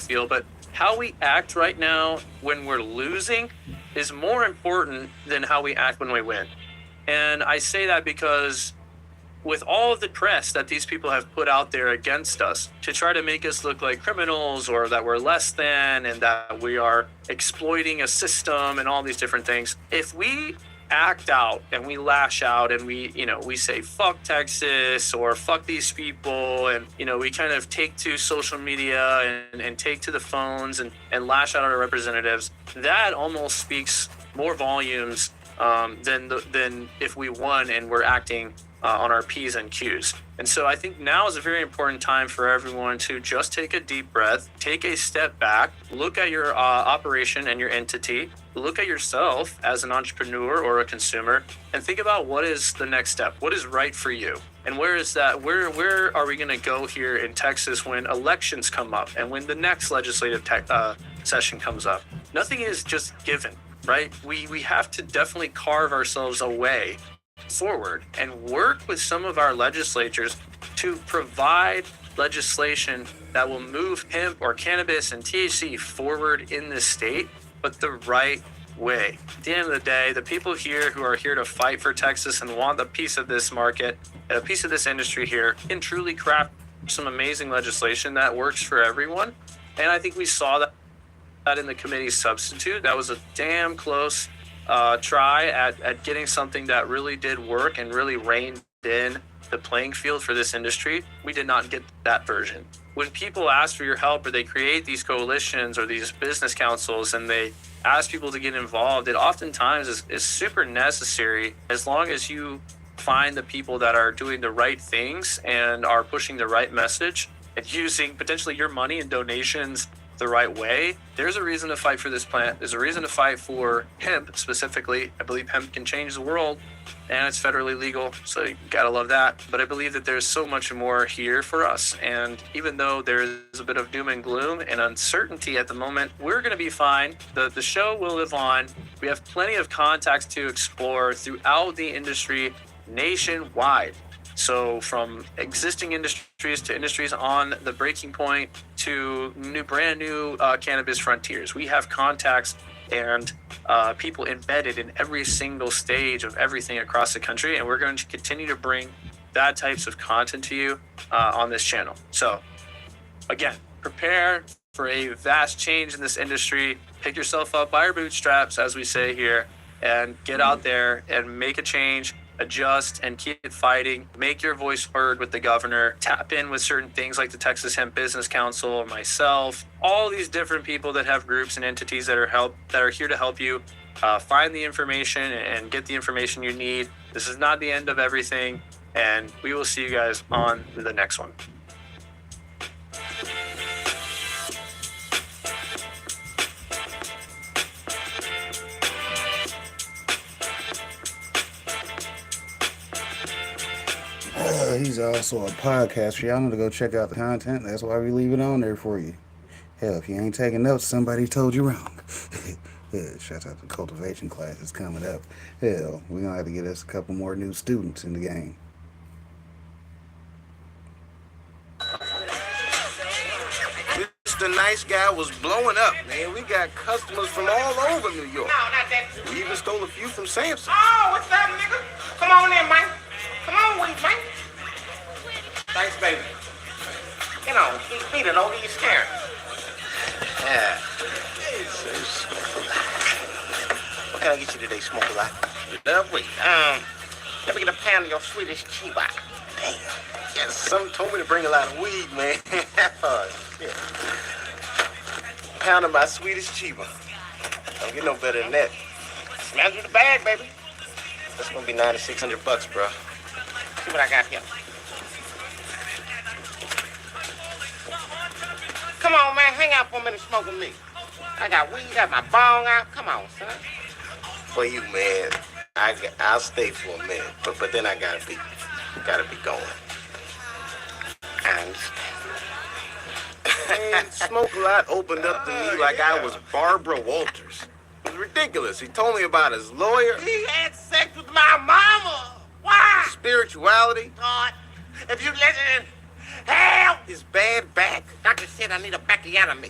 feel, but how we act right now when we're losing is more important than how we act when we win. And I say that because with all of the press that these people have put out there against us to try to make us look like criminals or that we're less than and that we are exploiting a system and all these different things, if we act out and we lash out and we say fuck Texas or fuck these people, and we kind of take to social media and take to the phones and lash out at our representatives, that almost speaks more volumes than if we won and we're acting on our P's and Q's. And so I think now is a very important time for everyone to just take a deep breath, take a step back, look at your operation and your entity, look at yourself as an entrepreneur or a consumer, and think about what is the next step, what is right for you. And where is that? Where are we going to go here in Texas when elections come up and when the next legislative session comes up? Nothing is just given, right? We have to definitely carve ourselves a way forward and work with some of our legislatures to provide legislation that will move hemp or cannabis and THC forward in this state, but the right way. At the end of the day, the people here who are here to fight for Texas and want a piece of this market and a piece of this industry here can truly craft some amazing legislation that works for everyone. And I think we saw that in the committee substitute. That was a damn close try at getting something that really did work and really reined in the playing field for this industry. We did not get that version. When people ask for your help or they create these coalitions or these business councils and they ask people to get involved, it oftentimes is super necessary as long as you find the people that are doing the right things and are pushing the right message and using potentially your money and donations the right way. There's a reason to fight for this plant. There's a reason to fight for hemp specifically. I believe hemp can change the world and it's federally legal, so you gotta love that. But I believe that there's so much more here for us. And even though there's a bit of doom and gloom and uncertainty at the moment, we're gonna be fine. The show will live on. We have plenty of contacts to explore throughout the industry nationwide. So from existing industries to industries on the breaking point to brand new cannabis frontiers. We have contacts and people embedded in every single stage of everything across the country. And we're going to continue to bring that types of content to you on this channel. So again, prepare for a vast change in this industry. Pick yourself up by your bootstraps, as we say here, and get out there and make a change. Adjust and keep fighting. Make your voice heard with the governor. Tap in with certain things like the Texas Hemp Business Council or myself. All these different people that have groups and entities that are here to help you find the information and get the information you need. This is not the end of everything, and we will see you guys on the next one. He's also a podcaster. Y'all need to go check out the content. That's why we leave it on there for you. Hell, if you ain't taking notes, somebody told you wrong. Yeah, shout out to cultivation classes coming up. Hell, we're going to have to get us a couple more new students in the game. Mr. Nice Guy was blowing up, man. We got customers from all over New York. No, not that. We even stole a few from Samson. Oh, what's up, nigga? Come on in, man. Come on, wait, man. Thanks, baby. You know, keep feeding, don't get you scared. Yeah. What can I get you today, Smoke a Lot? Lovely. Let me get a pound of your Swedish chiba. Damn. Yeah, something told me to bring a lot of weed, man. Oh, shit. Pound of my Swedish chiba. Don't get no better than that. Smells with the bag, baby. That's gonna be $9,600, bro. See what I got here. Come on, man. Hang out for a minute, smoke with me. I got weed, got my bong out. Come on, son. For you, man. I'll stay for a minute, but then I gotta be going. I understand. Man, Smoke a Lot opened up to me like I was Barbara Walters. It was ridiculous. He told me about his lawyer, He had sex with my mama. Why? spirituality, God, if you listen, hell. his bad back. Doctor said I need a backiotomy.